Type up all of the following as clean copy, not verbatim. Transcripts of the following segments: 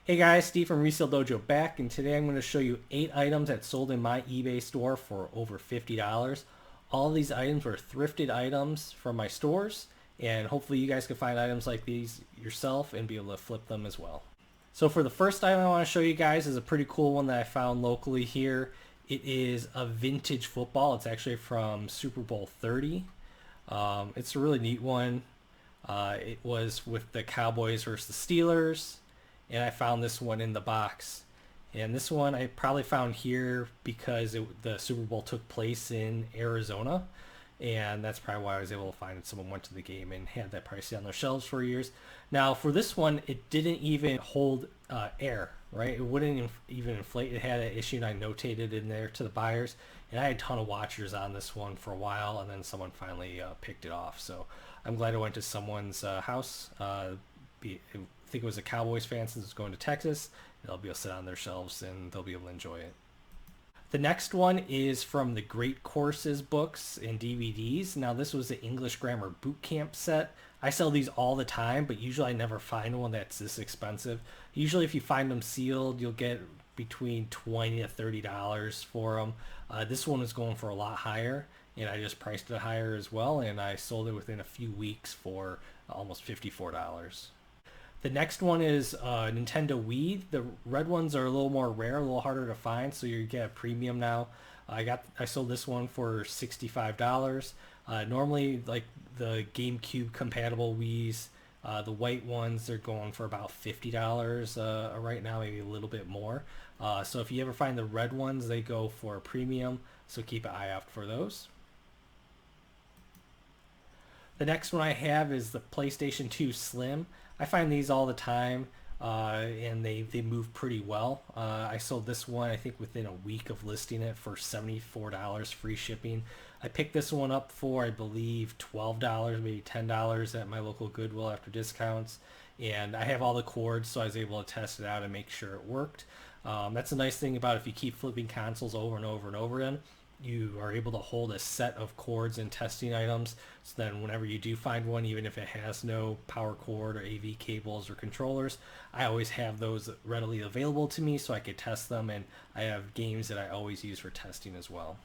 Hey guys, Steve from Resale Dojo back, and today I'm going to show you 8 items that sold in my eBay store for over $50. All of these items were thrifted items from my stores, and hopefully you guys can find items like these yourself and be able to flip them as well. So for the first item I want to show you guys is a pretty cool one that I found locally here. It is a vintage football. It's actually from Super Bowl 30. It's a really neat one. It was with the Cowboys versus the Steelers, and I found this one in the box. And this one I probably found here because the Super Bowl took place in Arizona, and that's probably why I was able to find it. Someone went to the game and had that price on their shelves for years. Now for this one, it didn't even hold air, right? It wouldn't even inflate. It had an issue, and I notated in there to the buyers. And I had a ton of watchers on this one for a while, and then someone finally picked it off. So I'm glad I went to someone's house. I think it was a Cowboys fan since it's going to Texas. They'll be able to sit on their shelves and they'll be able to enjoy it. The next one is from the Great Courses books and DVDs. Now this was the English Grammar Boot Camp set. I sell these all the time, but usually I never find one that's this expensive. Usually if you find them sealed, you'll get between $20 to $30 for them. This one is going for a lot higher, and I just priced it higher as well, and I sold it within a few weeks for almost $54. The next one is Nintendo Wii. The red ones are a little more rare, a little harder to find, so you get a premium now. I sold this one for $65. Normally, like the GameCube compatible Wii's, the white ones, they're going for about $50 right now, maybe a little bit more. So if you ever find the red ones, they go for a premium, so keep an eye out for those. The next one I have is the PlayStation 2 Slim. I find these all the time, and they move pretty well. I sold this one, I think, within a week of listing it for $74 free shipping. I picked this one up for, I believe, $12, maybe $10 at my local Goodwill after discounts. And I have all the cords, so I was able to test it out and make sure it worked. That's a nice thing about if you keep flipping consoles over and over and over again. You are able to hold a set of cords and testing items, so then whenever you do find one, even if it has no power cord or AV cables or controllers, I always have those readily available to me so I could test them, and I have games that I always use for testing as well.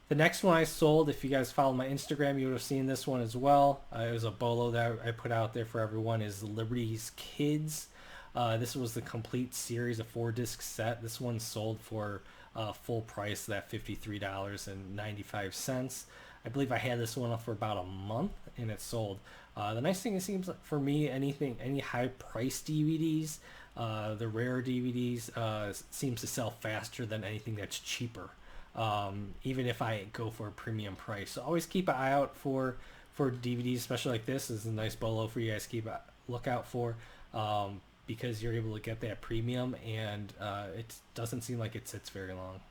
The next one I sold, if you guys follow my Instagram, you would have seen this one as well. It was a bolo that I put out there for everyone, is Liberty's Kids. This was the complete series, a 4-disc set. This one sold for full price, that $53.95. I believe I had this one up for about a month, and it sold. The nice thing, it seems like for me, any high price DVDs, the rare DVDs, seems to sell faster than anything that's cheaper. Even if I go for a premium price. So always keep an eye out for DVDs, especially like this. This is a nice bolo for you guys to keep a lookout for. Because you're able to get that premium, and it doesn't seem like it sits very long.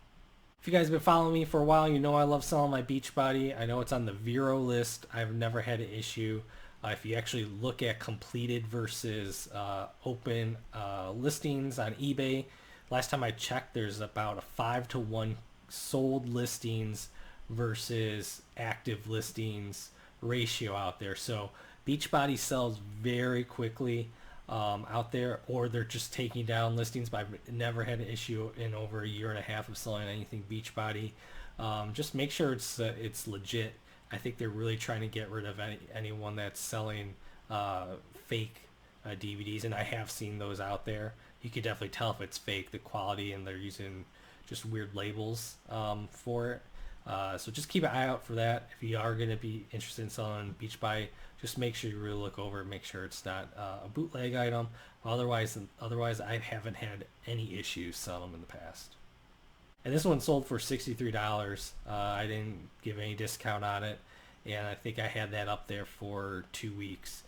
If you guys have been following me for a while, you know I love selling my Beachbody. I know it's on the Vero list. I've never had an issue. If you actually look at completed versus open listings on eBay, last time I checked, there's about a 5-to-1 sold listings versus active listings ratio out there. So Beachbody sells very quickly out there, or they're just taking down listings, but I've never had an issue in over a year and a half of selling anything Beachbody. Just make sure it's legit. I think they're really trying to get rid of anyone that's selling fake DVDs, and I have seen those out there. You could definitely tell if it's fake, the quality, and they're using just weird labels for it. So just keep an eye out for that. If you are going to be interested in selling Beachbody, just make sure you really look over it, make sure it's not a bootleg item. Otherwise, I haven't had any issues selling them in the past. And this one sold for $63. I didn't give any discount on it, and I think I had that up there for 2 weeks.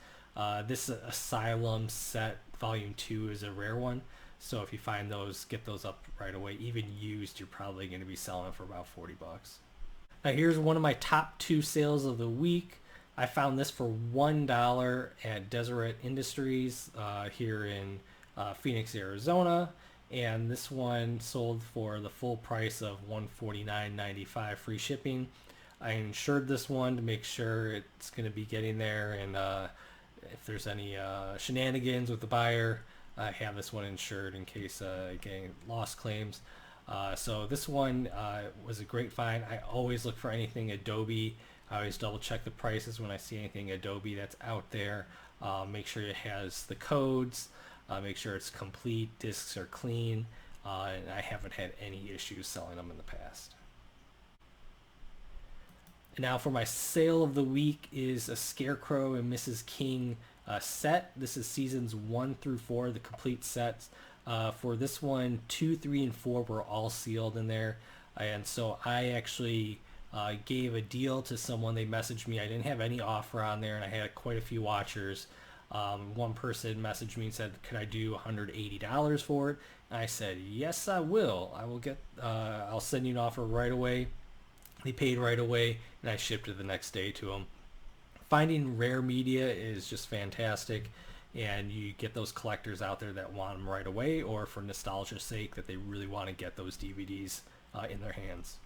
This Asylum set Volume 2 is a rare one. So if you find those, get those up right away. Even used, you're probably going to be selling for about $40. Now here's one of my top 2 sales of the week. I found this for $1 at Deseret Industries here in Phoenix, Arizona. And this one sold for the full price of $149.95 free shipping. I insured this one to make sure it's going to be getting there, and if there's any shenanigans with the buyer, I have this one insured in case getting lost claims. So this one was a great find. I always look for anything Adobe. I always double check the prices when I see anything Adobe that's out there. Make sure it has the codes. Make sure it's complete. Discs are clean. And I haven't had any issues selling them in the past. And now for my sale of the week is a Scarecrow and Mrs King set. This is seasons 1 through 4, the complete sets. For this one, 2, 3, and 4 were all sealed in there. And so I actually gave a deal to someone. They messaged me. I didn't have any offer on there, and I had quite a few watchers. One person messaged me and said, "Could I do $180 for it?" And I said, "Yes, I will. I will get. I'll send you an offer right away." They paid right away, and I shipped it the next day to them. Finding rare media is just fantastic, and you get those collectors out there that want them right away, or for nostalgia's sake, that they really want to get those DVDs in their hands.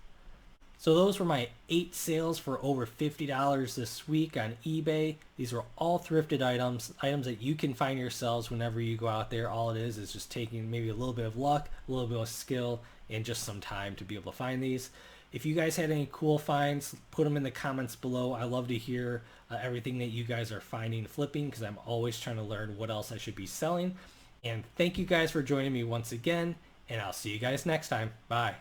So those were my 8 sales for over $50 this week on eBay. These were all thrifted items that you can find yourselves whenever you go out there. All it is just taking maybe a little bit of luck, a little bit of skill, and just some time to be able to find these. If you guys had any cool finds, put them in the comments below. I love to hear everything that you guys are finding, flipping, because I'm always trying to learn what else I should be selling. And thank you guys for joining me once again, and I'll see you guys next time. Bye.